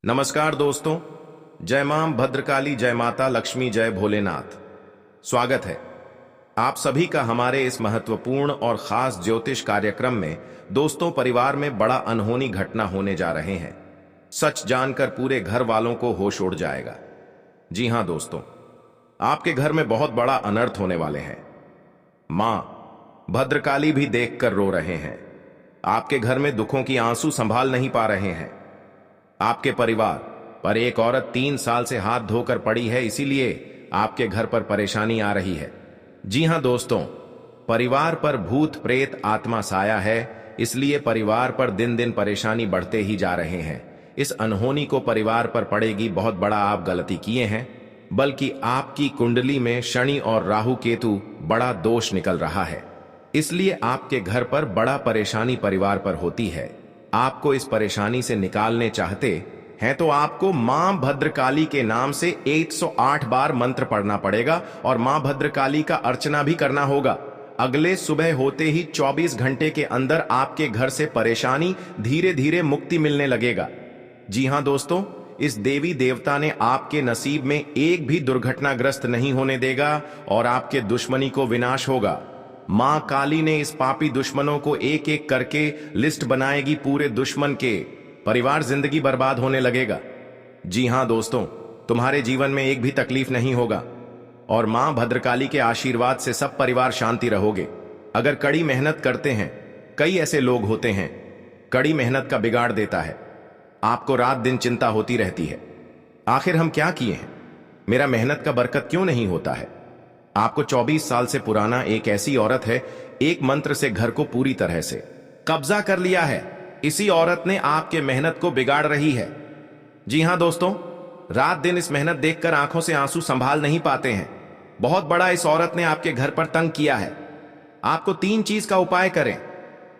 नमस्कार दोस्तों। जय मां भद्रकाली, जय माता लक्ष्मी, जय भोलेनाथ। स्वागत है आप सभी का हमारे इस महत्वपूर्ण और खास ज्योतिष कार्यक्रम में। दोस्तों, परिवार में बड़ा अनहोनी घटना होने जा रहे हैं। सच जानकर पूरे घर वालों को होश उड़ जाएगा। जी हां दोस्तों, आपके घर में बहुत बड़ा अनर्थ होने वाले हैं। मां भद्रकाली भी देखकर रो रहे हैं। आपके घर में दुखों की आंसू संभाल नहीं पा रहे हैं। आपके परिवार पर एक औरत 3 साल से हाथ धोकर पड़ी है, इसीलिए आपके घर पर परेशानी आ रही है। जी हां दोस्तों, परिवार पर भूत प्रेत आत्मा साया है, इसलिए परिवार पर दिन दिन परेशानी बढ़ते ही जा रहे हैं। इस अनहोनी को परिवार पर पड़ेगी, बहुत बड़ा आप गलती किए हैं। बल्कि आपकी कुंडली में शनि और राहु केतु बड़ा दोष निकल रहा है, इसलिए आपके घर पर बड़ा परेशानी परिवार पर होती है। आपको इस परेशानी से निकालने चाहते हैं तो आपको मां भद्रकाली के नाम से 108 बार मंत्र पढ़ना पड़ेगा और मां भद्रकाली का अर्चना भी करना होगा। अगले सुबह होते ही 24 घंटे के अंदर आपके घर से परेशानी धीरे धीरे मुक्ति मिलने लगेगा। जी हां दोस्तों, इस देवी देवता ने आपके नसीब में एक भी दुर्घटनाग्रस्त नहीं होने देगा और आपके दुश्मनी को विनाश होगा। मां काली ने इस पापी दुश्मनों को एक एक करके लिस्ट बनाएगी। पूरे दुश्मन के परिवार जिंदगी बर्बाद होने लगेगा। जी हां दोस्तों, तुम्हारे जीवन में एक भी तकलीफ नहीं होगा और मां भद्रकाली के आशीर्वाद से सब परिवार शांति रहोगे। अगर कड़ी मेहनत करते हैं, कई ऐसे लोग होते हैं कड़ी मेहनत का बिगाड़ देता है। आपको रात दिन चिंता होती रहती है, आखिर हम क्या किए हैं, मेरा मेहनत का बरकत क्यों नहीं होता है। आपको 24 साल से पुराना एक ऐसी औरत है, एक मंत्र से घर को पूरी तरह से कब्जा कर लिया है। इसी औरत ने आपके मेहनत को बिगाड़ रही है। जी हां दोस्तों, रात दिन इस मेहनत देखकर आंखों से आंसू संभाल नहीं पाते हैं। बहुत बड़ा इस औरत ने आपके घर पर तंग किया है। आपको 3 चीज का उपाय करें।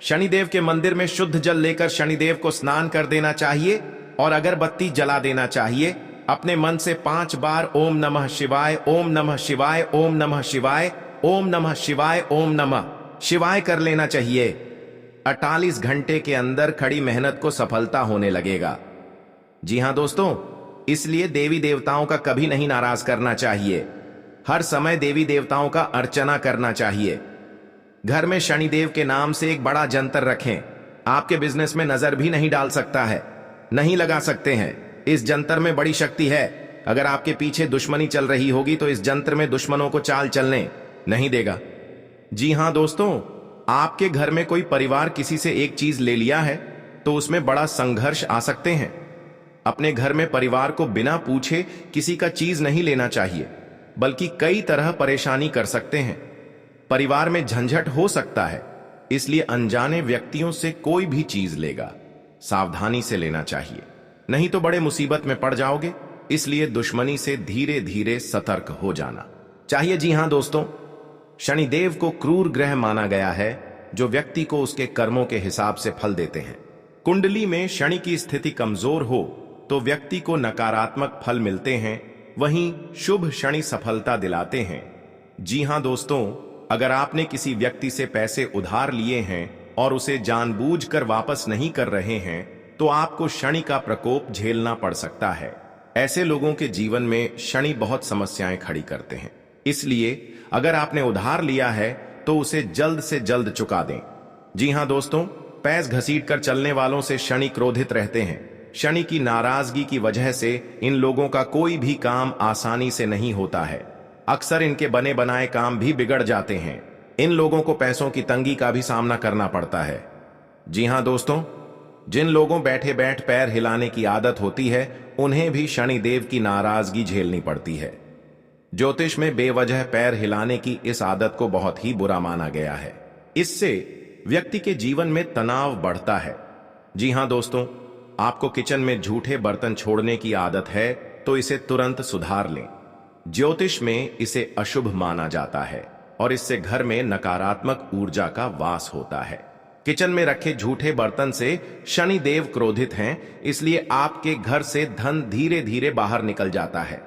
शनिदेव के मंदिर में शुद्ध जल लेकर शनिदेव को स्नान कर देना चाहिए और अगरबत्ती जला देना चाहिए। अपने मन से 5 बार ओम नमः शिवाय, ओम नमः शिवाय, ओम नमः शिवाय, ओम नमः शिवाय, ओम नमः शिवाय कर लेना चाहिए। 48 घंटे के अंदर खड़ी मेहनत को सफलता होने लगेगा। जी हां दोस्तों, इसलिए देवी देवताओं का कभी नहीं नाराज करना चाहिए। हर समय देवी देवताओं का अर्चना करना चाहिए। घर में शनिदेव के नाम से एक बड़ा जंतर रखें। आपके बिजनेस में नजर भी नहीं डाल सकता है, नहीं लगा सकते हैं। इस जंतर में बड़ी शक्ति है। अगर आपके पीछे दुश्मनी चल रही होगी तो इस जंत्र में दुश्मनों को चाल चलने नहीं देगा। जी हां दोस्तों, आपके घर में कोई परिवार किसी से एक चीज ले लिया है तो उसमें बड़ा संघर्ष आ सकते हैं। अपने घर में परिवार को बिना पूछे किसी का चीज नहीं लेना चाहिए, बल्कि कई तरह परेशानी कर सकते हैं। परिवार में झंझट हो सकता है, इसलिए अनजाने व्यक्तियों से कोई भी चीज लेगा, सावधानी से लेना चाहिए, नहीं तो बड़े मुसीबत में पड़ जाओगे। इसलिए दुश्मनी से धीरे धीरे सतर्क हो जाना चाहिए। जी हां दोस्तों, शनिदेव को क्रूर ग्रह माना गया है, जो व्यक्ति को उसके कर्मों के हिसाब से फल देते हैं। कुंडली में शनि की स्थिति कमजोर हो तो व्यक्ति को नकारात्मक फल मिलते हैं, वहीं शुभ शनि सफलता दिलाते हैं। जी हां दोस्तों, अगर आपने किसी व्यक्ति से पैसे उधार लिए हैं और उसे जानबूझकर वापस नहीं कर रहे हैं तो आपको शनि का प्रकोप झेलना पड़ सकता है। ऐसे लोगों के जीवन में शनि बहुत समस्याएं खड़ी करते हैं, इसलिए अगर आपने उधार लिया है तो उसे जल्द से जल्द चुका दें। जी हां दोस्तों, पैस घसीटकर चलने वालों से शनि क्रोधित रहते हैं। शनि की नाराजगी की वजह से इन लोगों का कोई भी काम आसानी से नहीं होता है। अक्सर इनके बने बनाए काम भी बिगड़ जाते हैं। इन लोगों को पैसों की तंगी का भी सामना करना पड़ता है। जी हां दोस्तों, जिन लोगों बैठे बैठ पैर हिलाने की आदत होती है, उन्हें भी शनिदेव की नाराजगी झेलनी पड़ती है। ज्योतिष में बेवजह पैर हिलाने की इस आदत को बहुत ही बुरा माना गया है। इससे व्यक्ति के जीवन में तनाव बढ़ता है। जी हां दोस्तों, आपको किचन में झूठे बर्तन छोड़ने की आदत है तो इसे तुरंत सुधार लें। ज्योतिष में इसे अशुभ माना जाता है और इससे घर में नकारात्मक ऊर्जा का वास होता है। किचन में रखे झूठे बर्तन से शनि देव क्रोधित हैं, इसलिए आपके घर से धन धीरे धीरे बाहर निकल जाता है।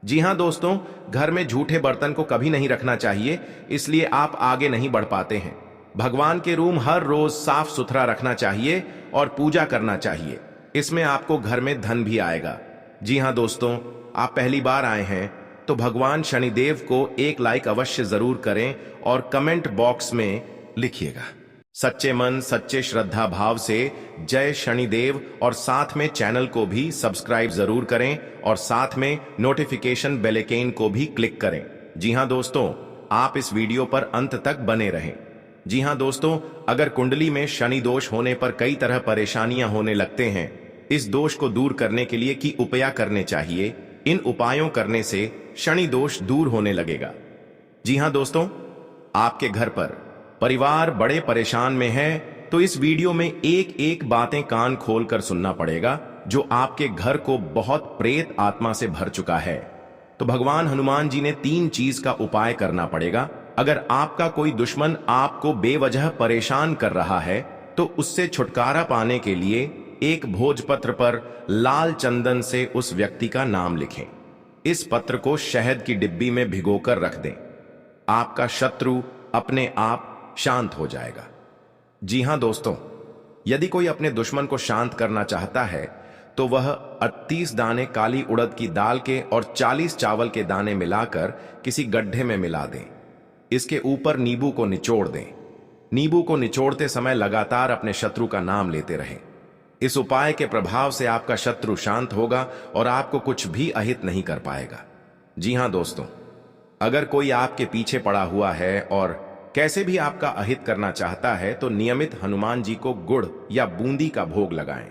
जी हां दोस्तों, घर में झूठे बर्तन को कभी नहीं रखना चाहिए, इसलिए आप आगे नहीं बढ़ पाते हैं। भगवान के रूम हर रोज साफ सुथरा रखना चाहिए और पूजा करना चाहिए। इसमें आपको घर में धन भी आएगा। जी हाँ दोस्तों, आप पहली बार आए हैं तो भगवान शनिदेव को एक लाइक अवश्य जरूर करें और कमेंट बॉक्स में लिखिएगा सच्चे मन सच्चे श्रद्धा भाव से जय शनिदेव, और साथ में चैनल को भी सब्सक्राइब जरूर करें और साथ में नोटिफिकेशन बेल आइकन को भी क्लिक करें। जी हाँ दोस्तों, आप इस वीडियो पर अंत तक बने रहें। जी हाँ दोस्तों, अगर कुंडली में शनि दोष होने पर कई तरह परेशानियां होने लगते हैं, इस दोष को दूर करने के लिए की उपाय करने चाहिए। इन उपायों करने से शनि दोष दूर होने लगेगा। जी हाँ दोस्तों, आपके घर पर परिवार बड़े परेशान में है तो इस वीडियो में एक एक बातें कान खोलकर सुनना पड़ेगा जो आपके घर को बहुत प्रेत आत्मा से भर चुका है। तो भगवान हनुमान जी ने 3 चीज का उपाय करना पड़ेगा। अगर आपका कोई दुश्मन आपको बेवजह परेशान कर रहा है तो उससे छुटकारा पाने के लिए एक भोजपत्र पर लाल चंदन से उस व्यक्ति का नाम लिखें। इस पत्र को शहद की डिब्बी में भिगोकर रख दें। आपका शत्रु अपने आप शांत हो जाएगा। जी हां दोस्तों, यदि कोई अपने दुश्मन को शांत करना चाहता है तो वह 38 दाने काली उड़द की दाल के और 40 चावल के दाने मिलाकर किसी गड्ढे में मिला दें। इसके ऊपर नींबू को निचोड़ दें। नींबू को निचोड़ते समय लगातार अपने शत्रु का नाम लेते रहें। इस उपाय के प्रभाव से आपका शत्रु शांत होगा और आपको कुछ भी अहित नहीं कर पाएगा। जी हां दोस्तों, अगर कोई आपके पीछे पड़ा हुआ है और कैसे भी आपका अहित करना चाहता है तो नियमित हनुमान जी को गुड़ या बूंदी का भोग लगाएं।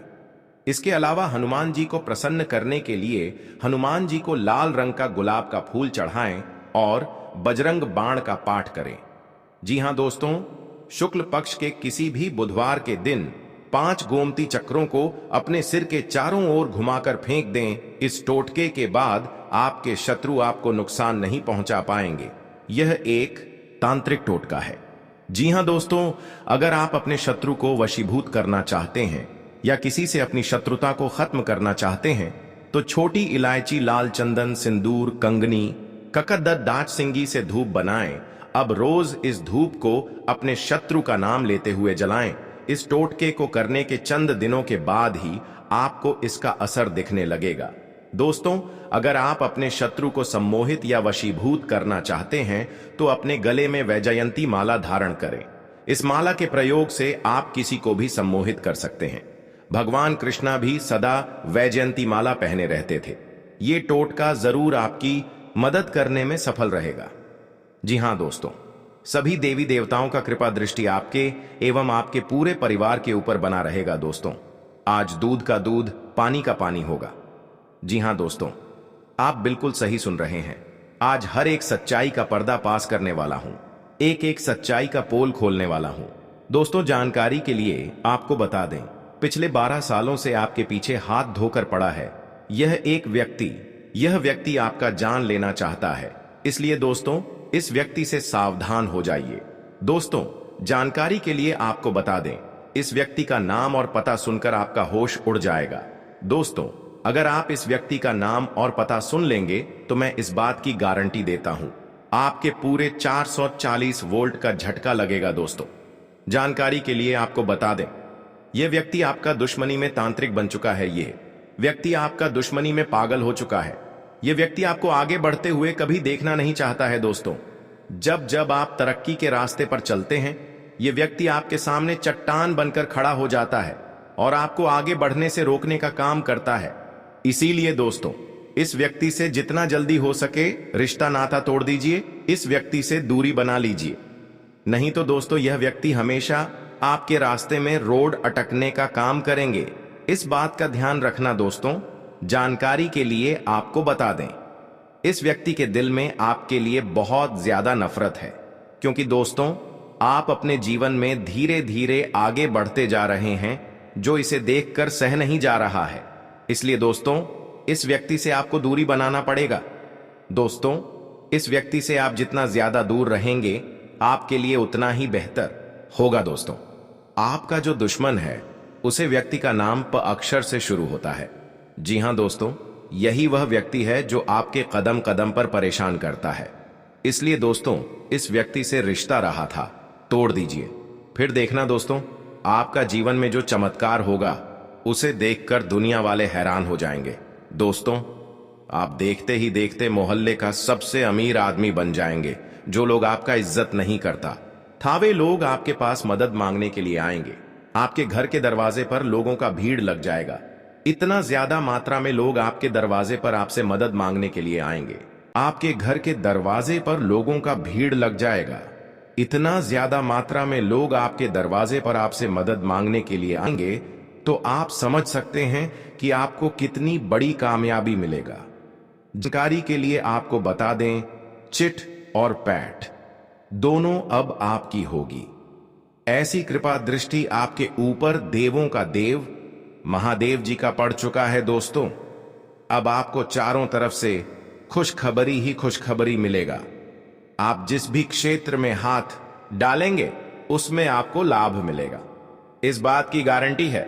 इसके अलावा हनुमान जी को प्रसन्न करने के लिए हनुमान जी को लाल रंग का गुलाब का फूल चढ़ाएं और बजरंग बाण का पाठ करें। जी हां दोस्तों, शुक्ल पक्ष के किसी भी बुधवार के दिन 5 गोमती चक्रों को अपने सिर के चारों ओर घुमाकर फेंक दें। इस टोटके के बाद आपके शत्रु आपको नुकसान नहीं पहुंचा पाएंगे। यह एक तांत्रिक टोटका है। जी हां दोस्तों, अगर आप अपने शत्रु को वशीभूत करना चाहते हैं या किसी से अपनी शत्रुता को खत्म करना चाहते हैं तो छोटी इलायची, लाल चंदन, सिंदूर, कंगनी, ककरदद, दाचसिंगी से धूप बनाएं। अब रोज इस धूप को अपने शत्रु का नाम लेते हुए जलाएं। इस टोटके को करने के चंद दिनों के बाद ही आपको इसका असर दिखने लगेगा। दोस्तों, अगर आप अपने शत्रु को सम्मोहित या वशीभूत करना चाहते हैं तो अपने गले में वैजयंती माला धारण करें। इस माला के प्रयोग से आप किसी को भी सम्मोहित कर सकते हैं। भगवान कृष्णा भी सदा वैजयंती माला पहने रहते थे। ये टोटका जरूर आपकी मदद करने में सफल रहेगा। जी हां दोस्तों, सभी देवी देवताओं का कृपा दृष्टि आपके एवं आपके पूरे परिवार के ऊपर बना रहेगा। दोस्तों, आज दूध का दूध, पानी का पानी होगा। जी हां दोस्तों, आप बिल्कुल सही सुन रहे हैं। आज हर एक सच्चाई का पर्दा पास करने वाला हूं, एक एक सच्चाई का पोल खोलने वाला हूं। दोस्तों, जानकारी के लिए आपको बता दें, पिछले 12 सालों से आपके पीछे हाथ धोकर पड़ा है यह व्यक्ति आपका जान लेना चाहता है। इसलिए दोस्तों, इस व्यक्ति से सावधान हो जाइए। दोस्तों, जानकारी के लिए आपको बता दें, इस व्यक्ति का नाम और पता सुनकर आपका होश उड़ जाएगा। दोस्तों, अगर आप इस व्यक्ति का नाम और पता सुन लेंगे तो मैं इस बात की गारंटी देता हूं, आपके पूरे 440 वोल्ट का झटका लगेगा। दोस्तों, जानकारी के लिए आपको बता दें, यह व्यक्ति आपका दुश्मनी में तांत्रिक बन चुका है। यह व्यक्ति आपका दुश्मनी में पागल हो चुका है। यह व्यक्ति आपको आगे बढ़ते हुए कभी देखना नहीं चाहता है। दोस्तों, जब जब आप तरक्की के रास्ते पर चलते हैं, यह व्यक्ति आपके सामने चट्टान बनकर खड़ा हो जाता है और आपको आगे बढ़ने से रोकने का काम करता है। इसीलिए दोस्तों, इस व्यक्ति से जितना जल्दी हो सके रिश्ता नाता तोड़ दीजिए, इस व्यक्ति से दूरी बना लीजिए। नहीं तो दोस्तों, यह व्यक्ति हमेशा आपके रास्ते में रोड अटकने का काम करेंगे। इस बात का ध्यान रखना। दोस्तों, जानकारी के लिए आपको बता दें, इस व्यक्ति के दिल में आपके लिए बहुत ज्यादा नफरत है, क्योंकि दोस्तों, आप अपने जीवन में धीरे धीरे आगे बढ़ते जा रहे हैं, जो इसे देखकर सह नहीं जा रहा है। इसलिए दोस्तों, इस व्यक्ति से आपको दूरी बनाना पड़ेगा। दोस्तों, इस व्यक्ति से आप जितना ज्यादा दूर रहेंगे आपके लिए उतना ही बेहतर होगा। दोस्तों, आपका जो दुश्मन है उसे व्यक्ति का नाम प अक्षर से शुरू होता है। जी हां दोस्तों, यही वह व्यक्ति है जो आपके कदम कदम पर परेशान करता है। इसलिए दोस्तों, इस व्यक्ति से रिश्ता रहा था, तोड़ दीजिए। फिर देखना दोस्तों, आपका जीवन में जो चमत्कार होगा उसे देखकर दुनिया वाले हैरान हो जाएंगे। दोस्तों, आप देखते ही देखते मोहल्ले का सबसे अमीर आदमी बन जाएंगे। जो लोग आपका इज्जत नहीं करता था, वे लोग आपके पास मदद मांगने के लिए आएंगे। आपके घर के दरवाजे पर लोगों का भीड़ लग जाएगा। इतना ज्यादा मात्रा में लोग आपके दरवाजे पर आपसे मदद मांगने के लिए आएंगे। आपके घर के दरवाजे पर लोगों का भीड़ लग जाएगा। इतना ज्यादा मात्रा में लोग आपके दरवाजे पर आपसे मदद मांगने के लिए आएंगे, तो आप समझ सकते हैं कि आपको कितनी बड़ी कामयाबी मिलेगा। जानकारी के लिए आपको बता दें, चिट और पैठ दोनों अब आपकी होगी। ऐसी कृपा दृष्टि आपके ऊपर देवों का देव महादेव जी का पड़ चुका है। दोस्तों, अब आपको चारों तरफ से खुशखबरी ही खुशखबरी मिलेगा। आप जिस भी क्षेत्र में हाथ डालेंगे उसमें आपको लाभ मिलेगा। इस बात की गारंटी है।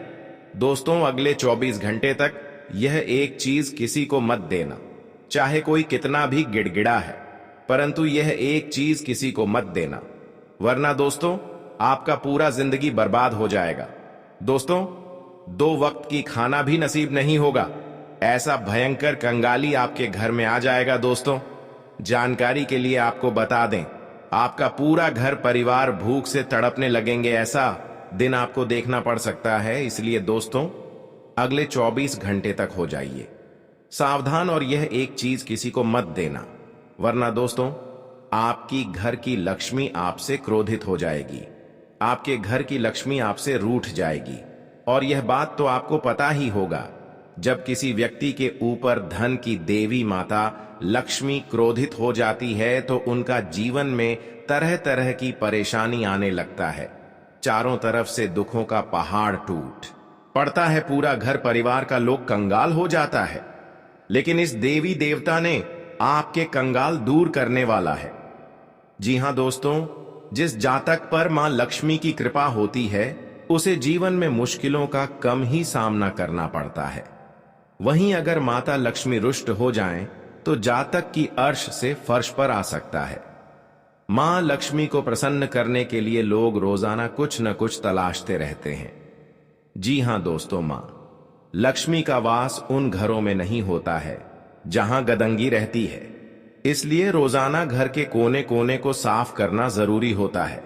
दोस्तों, अगले 24 घंटे तक यह एक चीज किसी को मत देना, चाहे कोई कितना भी गिड़गिड़ा है, परंतु यह एक चीज किसी को मत देना, वरना दोस्तों आपका पूरा जिंदगी बर्बाद हो जाएगा। दोस्तों, 2 वक्त की खाना भी नसीब नहीं होगा। ऐसा भयंकर कंगाली आपके घर में आ जाएगा। दोस्तों, जानकारी के लिए आपको बता दें, आपका पूरा घर परिवार भूख से तड़पने लगेंगे। ऐसा दिन आपको देखना पड़ सकता है। इसलिए दोस्तों, अगले 24 घंटे तक हो जाइए सावधान और यह एक चीज किसी को मत देना, वरना दोस्तों आपकी घर की लक्ष्मी आपसे क्रोधित हो जाएगी। आपके घर की लक्ष्मी आपसे रूठ जाएगी। और यह बात तो आपको पता ही होगा, जब किसी व्यक्ति के ऊपर धन की देवी माता लक्ष्मी क्रोधित हो जाती है तो उनका जीवन में तरह तरह की परेशानी आने लगता है। चारों तरफ से दुखों का पहाड़ टूट पड़ता है। पूरा घर परिवार का लोग कंगाल हो जाता है। लेकिन इस देवी देवता ने आपके कंगाल दूर करने वाला है। जी हां दोस्तों, जिस जातक पर मां लक्ष्मी की कृपा होती है उसे जीवन में मुश्किलों का कम ही सामना करना पड़ता है। वहीं अगर माता लक्ष्मी रुष्ट हो जाएं, तो जातक की अर्श से फर्श पर आ सकता है। मां लक्ष्मी को प्रसन्न करने के लिए लोग रोजाना कुछ न कुछ तलाशते रहते हैं। जी हां दोस्तों, मां लक्ष्मी का वास उन घरों में नहीं होता है जहां गदंगी रहती है। इसलिए रोजाना घर के कोने कोने को साफ करना जरूरी होता है।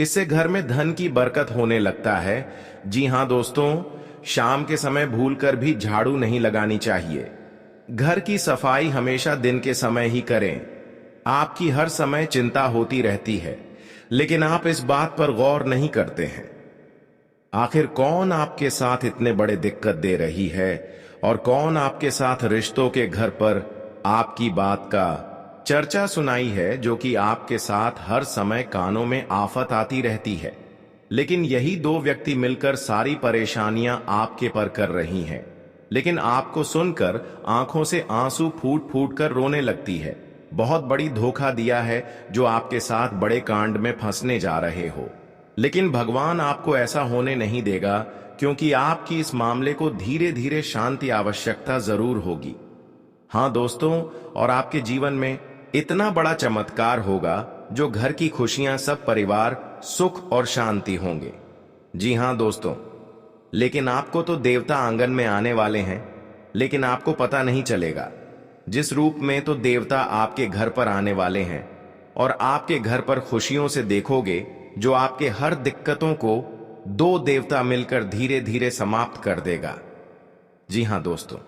इससे घर में धन की बरकत होने लगता है। जी हां दोस्तों, शाम के समय भूलकर भी झाड़ू नहीं लगानी चाहिए। घर की सफाई हमेशा दिन के समय ही करें। आपकी हर समय चिंता होती रहती है, लेकिन आप इस बात पर गौर नहीं करते हैं। आखिर कौन आपके साथ इतने बड़े दिक्कत दे रही है और कौन आपके साथ रिश्तों के घर पर आपकी बात का चर्चा सुनाई है, जो कि आपके साथ हर समय कानों में आफत आती रहती है। लेकिन यही 2 व्यक्ति मिलकर सारी परेशानियां आपके पर कर रही हैं। लेकिन आपको सुनकर आंखों से आंसू फूट फूट कर रोने लगती है। बहुत बड़ी धोखा दिया है जो आपके साथ बड़े कांड में फंसने जा रहे हो। लेकिन भगवान आपको ऐसा होने नहीं देगा, क्योंकि आपकी इस मामले को धीरे धीरे शांति आवश्यकता जरूर होगी। हां दोस्तों, और आपके जीवन में इतना बड़ा चमत्कार होगा जो घर की खुशियां, सब परिवार सुख और शांति होंगे। जी हां दोस्तों, लेकिन आपको तो देवता आंगन में आने वाले हैं, लेकिन आपको पता नहीं चलेगा। जिस रूप में तो देवता आपके घर पर आने वाले हैं और आपके घर पर खुशियों से देखोगे, जो आपके हर दिक्कतों को 2 देवता मिलकर धीरे धीरे समाप्त कर देगा। जी हां दोस्तों,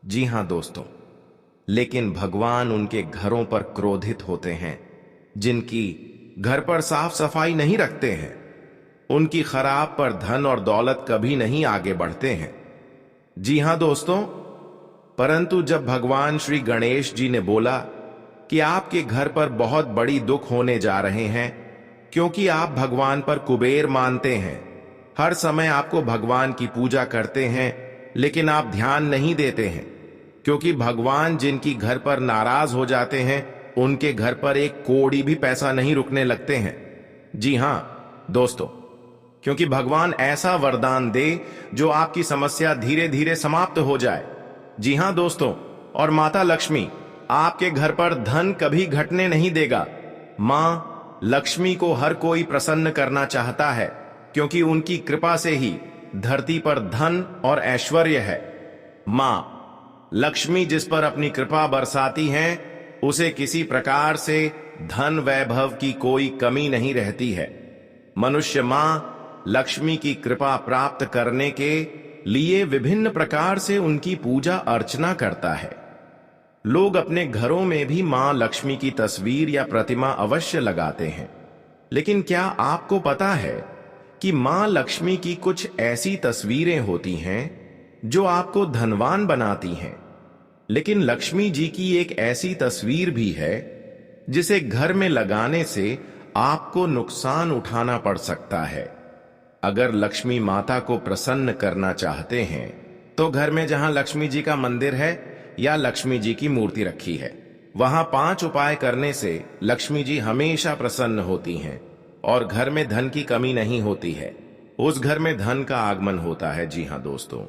जी हां दोस्तों, लेकिन भगवान उनके घरों पर क्रोधित होते हैं जिनकी घर पर साफ सफाई नहीं रखते हैं। उनकी खराब पर धन और दौलत कभी नहीं आगे बढ़ते हैं। जी हां दोस्तों, परंतु जब भगवान श्री गणेश जी ने बोला कि आपके घर पर बहुत बड़ी दुख होने जा रहे हैं, क्योंकि आप भगवान पर कुबेर मानते हैं, हर समय आपको भगवान की पूजा करते हैं, लेकिन आप ध्यान नहीं देते हैं, क्योंकि भगवान जिनकी घर पर नाराज हो जाते हैं उनके घर पर एक कौड़ी भी पैसा नहीं रुकने लगते हैं। जी हां दोस्तों, क्योंकि भगवान ऐसा वरदान दे जो आपकी समस्या धीरे धीरे समाप्त हो जाए। जी हां दोस्तों, और माता लक्ष्मी आपके घर पर धन कभी घटने नहीं देगा। मां लक्ष्मी को हर कोई प्रसन्न करना चाहता है, क्योंकि उनकी कृपा से ही धरती पर धन और ऐश्वर्य है। मां लक्ष्मी जिस पर अपनी कृपा बरसाती हैं, उसे किसी प्रकार से धन वैभव की कोई कमी नहीं रहती है। मनुष्य मां लक्ष्मी की कृपा प्राप्त करने के लिए विभिन्न प्रकार से उनकी पूजा अर्चना करता है। लोग अपने घरों में भी मां लक्ष्मी की तस्वीर या प्रतिमा अवश्य लगाते हैं। लेकिन क्या आपको पता है कि मां लक्ष्मी की कुछ ऐसी तस्वीरें होती हैं जो आपको धनवान बनाती हैं, लेकिन लक्ष्मी जी की एक ऐसी तस्वीर भी है जिसे घर में लगाने से आपको नुकसान उठाना पड़ सकता है। अगर लक्ष्मी माता को प्रसन्न करना चाहते हैं तो घर में जहां लक्ष्मी जी का मंदिर है या लक्ष्मी जी की मूर्ति रखी है, वहां 5 उपाय करने से लक्ष्मी जी हमेशा प्रसन्न होती हैं और घर में धन की कमी नहीं होती है। उस घर में धन का आगमन होता है। जी हां दोस्तों,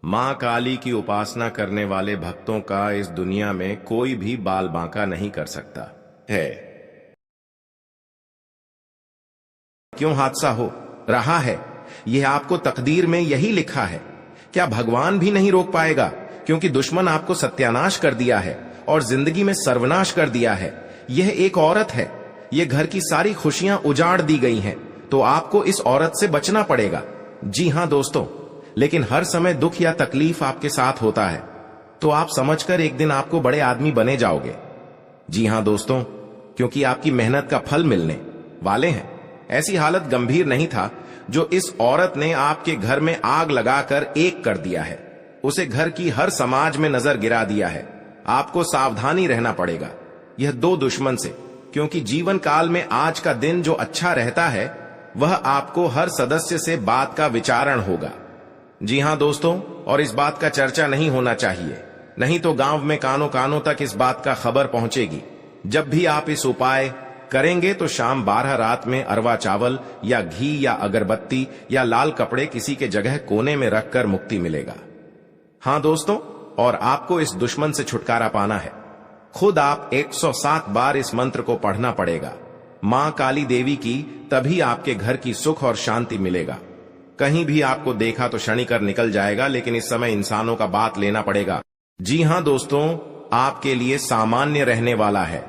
मां काली की उपासना करने वाले भक्तों का इस दुनिया में कोई भी बाल बांका नहीं कर सकता है। क्यों हादसा हो रहा है, यह आपको तकदीर में यही लिखा है। क्या भगवान भी नहीं रोक पाएगा? क्योंकि दुश्मन आपको सत्यानाश कर दिया है और जिंदगी में सर्वनाश कर दिया है। यह एक औरत है, यह घर की सारी खुशियां उजाड़ दी गई हैं, तो आपको इस औरत से बचना पड़ेगा। जी हां दोस्तों, लेकिन हर समय दुख या तकलीफ आपके साथ होता है तो आप समझकर एक दिन आपको बड़े आदमी बने जाओगे। जी हां दोस्तों, क्योंकि आपकी मेहनत का फल मिलने वाले हैं। ऐसी हालत गंभीर नहीं था जो इस औरत ने आपके घर में आग लगाकर एक कर दिया है। उसे घर की हर समाज में नजर गिरा दिया है। आपको सावधानी रहना पड़ेगा यह 2 दुश्मन से, क्योंकि जीवन काल में आज का दिन जो अच्छा रहता है वह आपको हर सदस्य से बात का विचारण होगा। जी हां दोस्तों, और इस बात का चर्चा नहीं होना चाहिए, नहीं तो गांव में कानों कानों तक इस बात का खबर पहुंचेगी। जब भी आप इस उपाय करेंगे तो शाम 12 रात में अरवा चावल या घी या अगरबत्ती या लाल कपड़े किसी के जगह कोने में रखकर मुक्ति मिलेगा। हां दोस्तों, और आपको इस दुश्मन से छुटकारा पाना है। खुद आप 107 बार इस मंत्र को पढ़ना पड़ेगा। मां काली देवी की, तभी आपके घर की सुख और शांति मिलेगा। कहीं भी आपको देखा तो क्षणिकर निकल जाएगा, लेकिन इस समय इंसानों का बात लेना पड़ेगा। जी हां दोस्तों, आपके लिए सामान्य रहने वाला है।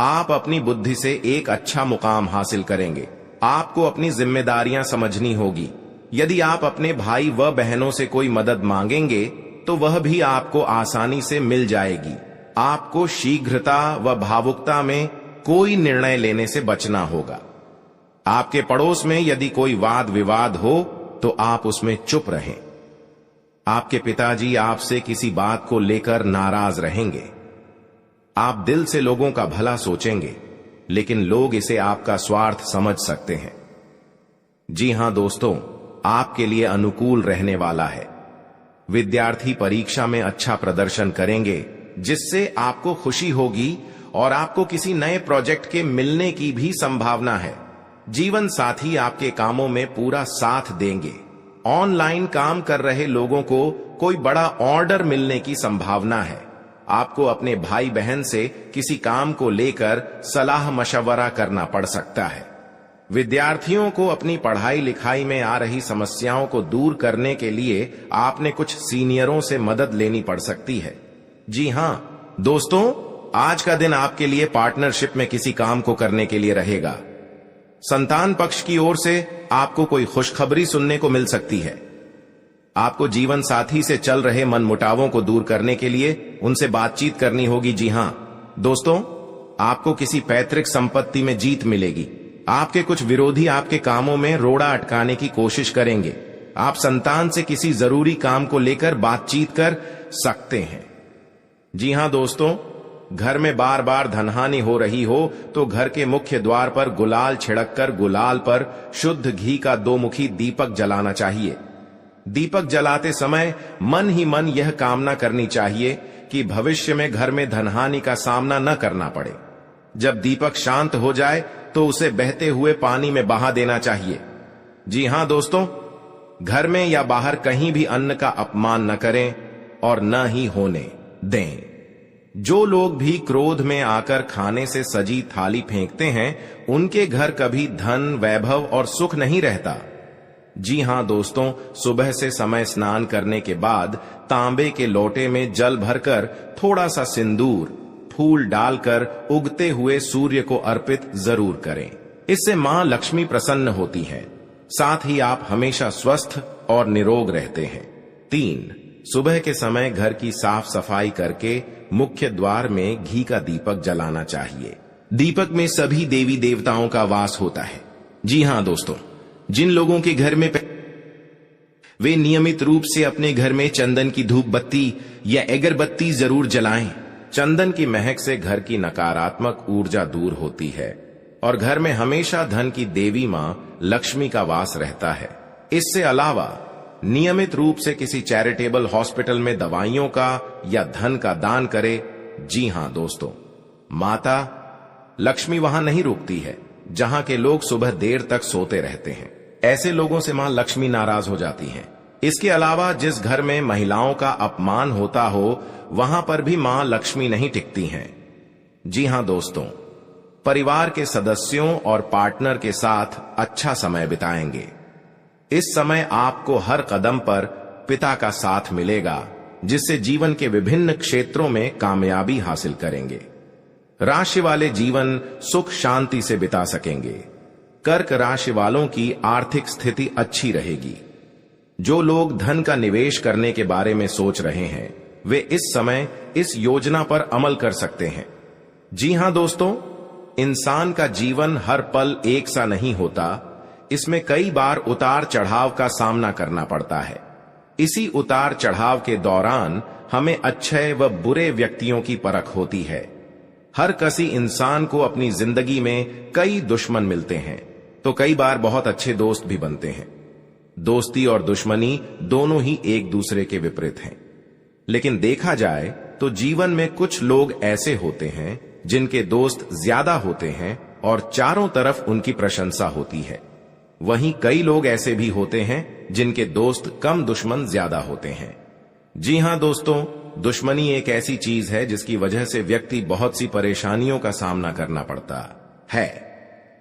आप अपनी बुद्धि से एक अच्छा मुकाम हासिल करेंगे। आपको अपनी जिम्मेदारियां समझनी होगी। यदि आप अपने भाई व बहनों से कोई मदद मांगेंगे तो वह भी आपको आसानी से मिल जाएगी। आपको शीघ्रता व भावुकता में कोई निर्णय लेने से बचना होगा। आपके पड़ोस में यदि कोई वाद विवाद हो तो आप उसमें चुप रहें। आपके पिताजी आपसे किसी बात को लेकर नाराज रहेंगे। आप दिल से लोगों का भला सोचेंगे, लेकिन लोग इसे आपका स्वार्थ समझ सकते हैं। जी हां दोस्तों, आपके लिए अनुकूल रहने वाला है। विद्यार्थी परीक्षा में अच्छा प्रदर्शन करेंगे, जिससे आपको खुशी होगी और आपको किसी नए प्रोजेक्ट के मिलने की भी संभावना है। जीवन साथी आपके कामों में पूरा साथ देंगे। ऑनलाइन काम कर रहे लोगों को कोई बड़ा ऑर्डर मिलने की संभावना है। आपको अपने भाई बहन से किसी काम को लेकर सलाह मशवरा करना पड़ सकता है। विद्यार्थियों को अपनी पढ़ाई लिखाई में आ रही समस्याओं को दूर करने के लिए आपने कुछ सीनियरों से मदद लेनी पड़ सकती है। जी हां दोस्तों, आज का दिन आपके लिए पार्टनरशिप में किसी काम को करने के लिए रहेगा। संतान पक्ष की ओर से आपको कोई खुशखबरी सुनने को मिल सकती है। आपको जीवन साथी से चल रहे मनमुटावों को दूर करने के लिए उनसे बातचीत करनी होगी। जी हां दोस्तों, आपको किसी पैतृक संपत्ति में जीत मिलेगी। आपके कुछ विरोधी आपके कामों में रोड़ा अटकाने की कोशिश करेंगे। आप संतान से किसी जरूरी काम को लेकर बातचीत कर सकते हैं। जी हां दोस्तों, घर में बार बार धनहानि हो रही हो तो घर के मुख्य द्वार पर गुलाल छिड़ककर गुलाल पर शुद्ध घी का 2 मुखी दीपक जलाना चाहिए। दीपक जलाते समय मन ही मन यह कामना करनी चाहिए कि भविष्य में घर में धनहानि का सामना न करना पड़े। जब दीपक शांत हो जाए तो उसे बहते हुए पानी में बहा देना चाहिए। जी हां दोस्तों, घर में या बाहर कहीं भी अन्न का अपमान न करें और न ही होने दें। जो लोग भी क्रोध में आकर खाने से सजी थाली फेंकते हैं, उनके घर कभी धन, वैभव और सुख नहीं रहता। जी हां दोस्तों, सुबह से समय स्नान करने के बाद तांबे के लोटे में जल भरकर थोड़ा सा सिंदूर, फूल डालकर उगते हुए सूर्य को अर्पित जरूर करें। इससे मां लक्ष्मी प्रसन्न होती हैं। साथ ही आप हमेशा स्वस्थ और निरोग रहते हैं। 3. सुबह के समय घर की साफ सफाई करके मुख्य द्वार में घी का दीपक जलाना चाहिए। दीपक में सभी देवी देवताओं का वास होता है। जी हां दोस्तों, जिन लोगों के घर में वे नियमित रूप से अपने घर में चंदन की धूप बत्ती या अगरबत्ती जरूर जलाएं। चंदन की महक से घर की नकारात्मक ऊर्जा दूर होती है और घर में हमेशा धन की देवी मां लक्ष्मी का वास रहता है। इससे अलावा नियमित रूप से किसी चैरिटेबल हॉस्पिटल में दवाइयों का या धन का दान करे। जी हां दोस्तों, माता लक्ष्मी वहां नहीं रुकती है जहां के लोग सुबह देर तक सोते रहते हैं। ऐसे लोगों से मां लक्ष्मी नाराज हो जाती हैं। इसके अलावा जिस घर में महिलाओं का अपमान होता हो वहां पर भी मां लक्ष्मी नहीं टिकती हैं। जी हां दोस्तों, परिवार के सदस्यों और पार्टनर के साथ अच्छा समय बिताएंगे। इस समय आपको हर कदम पर पिता का साथ मिलेगा, जिससे जीवन के विभिन्न क्षेत्रों में कामयाबी हासिल करेंगे। राशि वाले जीवन सुख शांति से बिता सकेंगे। कर्क राशि वालों की आर्थिक स्थिति अच्छी रहेगी। जो लोग धन का निवेश करने के बारे में सोच रहे हैं वे इस समय इस योजना पर अमल कर सकते हैं। जी हां दोस्तों, इंसान का जीवन हर पल एक सा नहीं होता। इसमें कई बार उतार चढ़ाव का सामना करना पड़ता है। इसी उतार चढ़ाव के दौरान हमें अच्छे व बुरे व्यक्तियों की परख होती है। हर किसी इंसान को अपनी जिंदगी में कई दुश्मन मिलते हैं तो कई बार बहुत अच्छे दोस्त भी बनते हैं। दोस्ती और दुश्मनी दोनों ही एक दूसरे के विपरीत हैं। लेकिन देखा जाए तो जीवन में कुछ लोग ऐसे होते हैं जिनके दोस्त ज्यादा होते हैं और चारों तरफ उनकी प्रशंसा होती है। वहीं कई लोग ऐसे भी होते हैं जिनके दोस्त कम, दुश्मन ज्यादा होते हैं। जी हां दोस्तों, दुश्मनी एक ऐसी चीज है जिसकी वजह से व्यक्ति बहुत सी परेशानियों का सामना करना पड़ता है।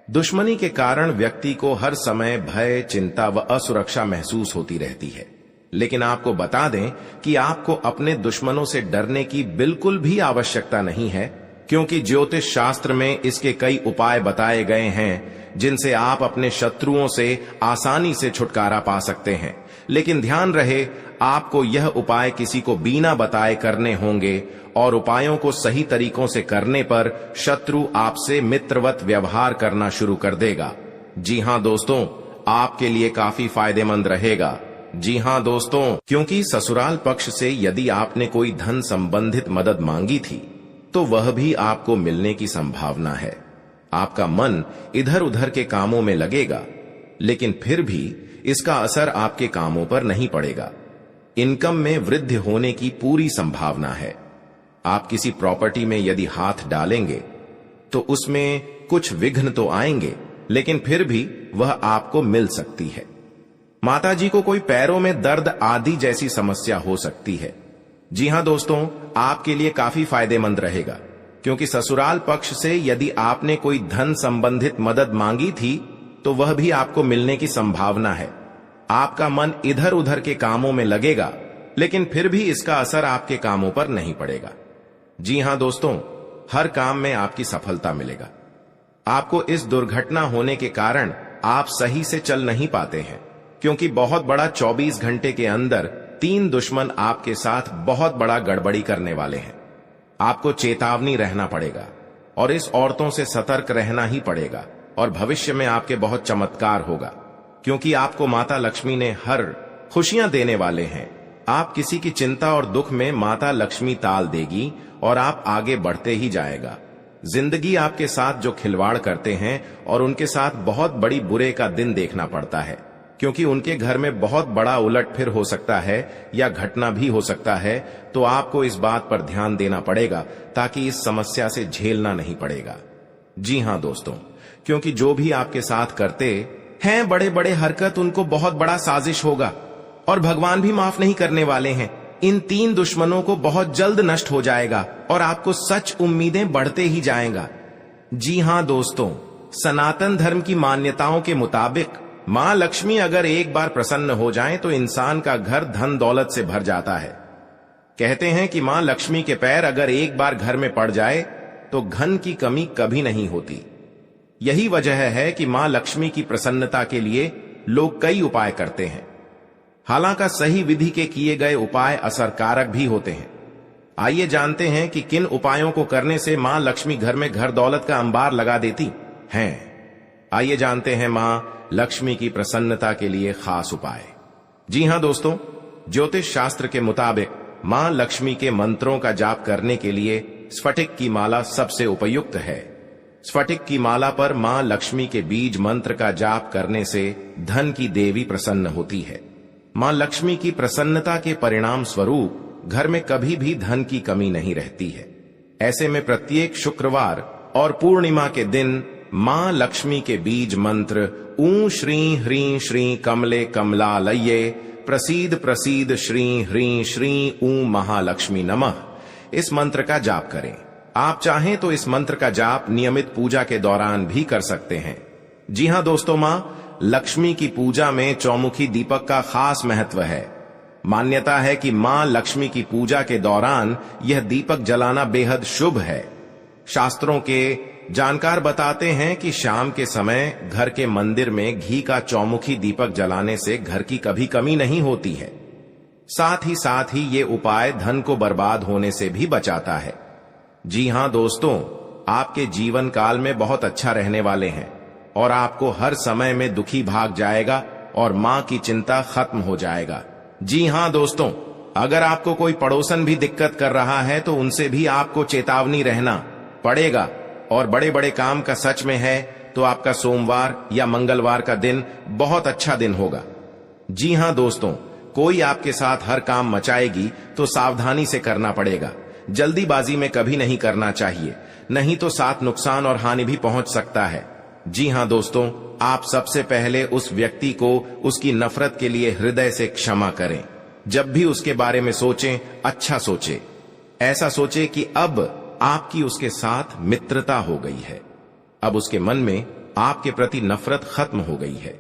दुश्मनी के कारण व्यक्ति को हर समय भय, चिंता व असुरक्षा महसूस होती रहती है। लेकिन आपको बता दें कि आपको अपने दुश्मनों से डरने की बिल्कुल भी आवश्यकता नहीं है, क्योंकि ज्योतिष शास्त्र में इसके कई उपाय बताए गए हैं जिनसे आप अपने शत्रुओं से आसानी से छुटकारा पा सकते हैं। लेकिन ध्यान रहे, आपको यह उपाय किसी को बिना बताए करने होंगे और उपायों को सही तरीकों से करने पर शत्रु आपसे मित्रवत व्यवहार करना शुरू कर देगा। जी हां दोस्तों, आपके लिए काफी फायदेमंद रहेगा। जी हां दोस्तों, क्योंकि ससुराल पक्ष से यदि आपने कोई धन संबंधित मदद मांगी थी तो वह भी आपको मिलने की संभावना है। आपका मन इधर उधर के कामों में लगेगा, लेकिन फिर भी इसका असर आपके कामों पर नहीं पड़ेगा। इनकम में वृद्धि होने की पूरी संभावना है। आप किसी प्रॉपर्टी में यदि हाथ डालेंगे तो उसमें कुछ विघ्न तो आएंगे, लेकिन फिर भी वह आपको मिल सकती है। माताजी को कोई पैरों में दर्द आदि जैसी समस्या हो सकती है। जी हां दोस्तों, आपके लिए काफी फायदेमंद रहेगा, क्योंकि ससुराल पक्ष से यदि आपने कोई धन संबंधित मदद मांगी थी तो वह भी आपको मिलने की संभावना है। आपका मन इधर उधर के कामों में लगेगा, लेकिन फिर भी इसका असर आपके कामों पर नहीं पड़ेगा। जी हां दोस्तों, हर काम में आपकी सफलता मिलेगा। आपको इस दुर्घटना होने के कारण आप सही से चल नहीं पाते हैं, क्योंकि बहुत बड़ा 24 घंटे के अंदर 3 दुश्मन आपके साथ बहुत बड़ा गड़बड़ी करने वाले हैं। आपको चेतावनी रहना पड़ेगा और इस औरतों से सतर्क रहना ही पड़ेगा और भविष्य में आपके बहुत चमत्कार होगा, क्योंकि आपको माता लक्ष्मी ने हर खुशियां देने वाले हैं। आप किसी की चिंता और दुख में माता लक्ष्मी ताल देगी और आप आगे बढ़ते ही जाएगा। जिंदगी आपके साथ जो खिलवाड़ करते हैं और उनके साथ बहुत बड़ी बुरे का दिन देखना पड़ता है, क्योंकि उनके घर में बहुत बड़ा उलटफेर हो सकता है या घटना भी हो सकता है। तो आपको इस बात पर ध्यान देना पड़ेगा ताकि इस समस्या से झेलना नहीं पड़ेगा। जी हां दोस्तों, क्योंकि जो भी आपके साथ करते हैं बड़े बड़े हरकत, उनको बहुत बड़ा साजिश होगा और भगवान भी माफ नहीं करने वाले हैं। इन 3 दुश्मनों को बहुत जल्द नष्ट हो जाएगा और आपको सच उम्मीदें बढ़ते ही जाएगा। जी हां दोस्तों, सनातन धर्म की मान्यताओं के मुताबिक मां लक्ष्मी अगर एक बार प्रसन्न हो जाएं तो इंसान का घर धन दौलत से भर जाता है। कहते हैं कि मां लक्ष्मी के पैर अगर एक बार घर में पड़ जाए तो धन की कमी कभी नहीं होती। यही वजह है कि मां लक्ष्मी की प्रसन्नता के लिए लोग कई उपाय करते हैं। हालांकि सही विधि के किए गए उपाय असरकारक भी होते हैं। आइए जानते हैं कि किन उपायों को करने से मां लक्ष्मी घर में घर दौलत का अंबार लगा देती हैं। आइए जानते हैं मां लक्ष्मी की प्रसन्नता के लिए खास उपाय। जी हां दोस्तों, ज्योतिष शास्त्र के मुताबिक मां लक्ष्मी के मंत्रों का जाप करने के लिए स्फटिक की माला सबसे उपयुक्त है। स्फटिक की माला पर मां लक्ष्मी के बीज मंत्र का जाप करने से धन की देवी प्रसन्न होती है। मां लक्ष्मी की प्रसन्नता के परिणाम स्वरूप घर में कभी भी धन की कमी नहीं रहती है। ऐसे में प्रत्येक शुक्रवार और पूर्णिमा के दिन मां लक्ष्मी के बीज मंत्र ऊ श्री ह्रीं श्री कमले कमलालये प्रसीद प्रसीद श्री ह्रीं श्री ऊ महालक्ष्मी नमः, इस मंत्र का जाप करें। आप चाहें तो इस मंत्र का जाप नियमित पूजा के दौरान भी कर सकते हैं। जी हां दोस्तों, मां लक्ष्मी की पूजा में चौमुखी दीपक का खास महत्व है। मान्यता है कि मां लक्ष्मी की पूजा के दौरान यह दीपक जलाना बेहद शुभ है। शास्त्रों के जानकार बताते हैं कि शाम के समय घर के मंदिर में घी का चौमुखी दीपक जलाने से घर की कभी कमी नहीं होती है। साथ ही ये उपाय धन को बर्बाद होने से भी बचाता है। जी हां दोस्तों, आपके जीवन काल में बहुत अच्छा रहने वाले हैं और आपको हर समय में दुखी भाग जाएगा और मां की चिंता खत्म हो जाएगा। जी हां दोस्तों, अगर आपको कोई पड़ोसन भी दिक्कत कर रहा है तो उनसे भी आपको चेतावनी रहना पड़ेगा। और बड़े बड़े काम का सच में है तो आपका सोमवार या मंगलवार का दिन बहुत अच्छा दिन होगा। जी हां दोस्तों, कोई आपके साथ हर काम मचाएगी तो सावधानी से करना पड़ेगा। जल्दीबाजी में कभी नहीं करना चाहिए, नहीं तो साथ नुकसान और हानि भी पहुंच सकता है। जी हां दोस्तों, आप सबसे पहले उस व्यक्ति को उसकी नफरत के लिए हृदय से क्षमा करें। जब भी उसके बारे में सोचें, अच्छा सोचें। ऐसा सोचें कि अब आपकी उसके साथ मित्रता हो गई है, अब उसके मन में आपके प्रति नफरत खत्म हो गई है।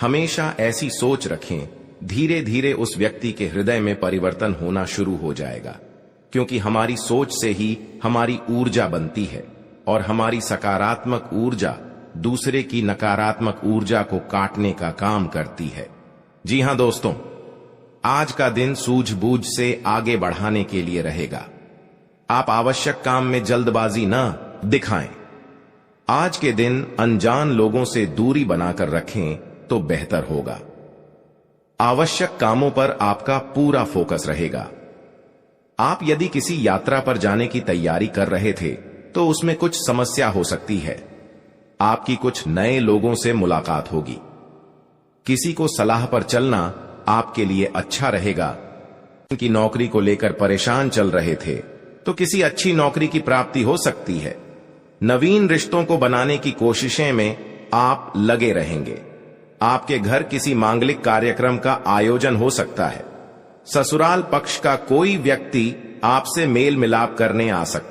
हमेशा ऐसी सोच रखें। धीरे धीरे उस व्यक्ति के हृदय में परिवर्तन होना शुरू हो जाएगा, क्योंकि हमारी सोच से ही हमारी ऊर्जा बनती है और हमारी सकारात्मक ऊर्जा दूसरे की नकारात्मक ऊर्जा को काटने का काम करती है। जी हां दोस्तों, आज का दिन सूझबूझ से आगे बढ़ाने के लिए रहेगा। आप आवश्यक काम में जल्दबाजी न दिखाएं। आज के दिन अनजान लोगों से दूरी बनाकर रखें तो बेहतर होगा। आवश्यक कामों पर आपका पूरा फोकस रहेगा। आप यदि किसी यात्रा पर जाने की तैयारी कर रहे थे तो उसमें कुछ समस्या हो सकती है। आपकी कुछ नए लोगों से मुलाकात होगी। किसी को सलाह पर चलना आपके लिए अच्छा रहेगा। उनकी नौकरी को लेकर परेशान चल रहे थे तो किसी अच्छी नौकरी की प्राप्ति हो सकती है। नवीन रिश्तों को बनाने की कोशिशें में आप लगे रहेंगे। आपके घर किसी मांगलिक कार्यक्रम का आयोजन हो सकता है। ससुराल पक्ष का कोई व्यक्ति आपसे मेल मिलाप करने आ सकता है।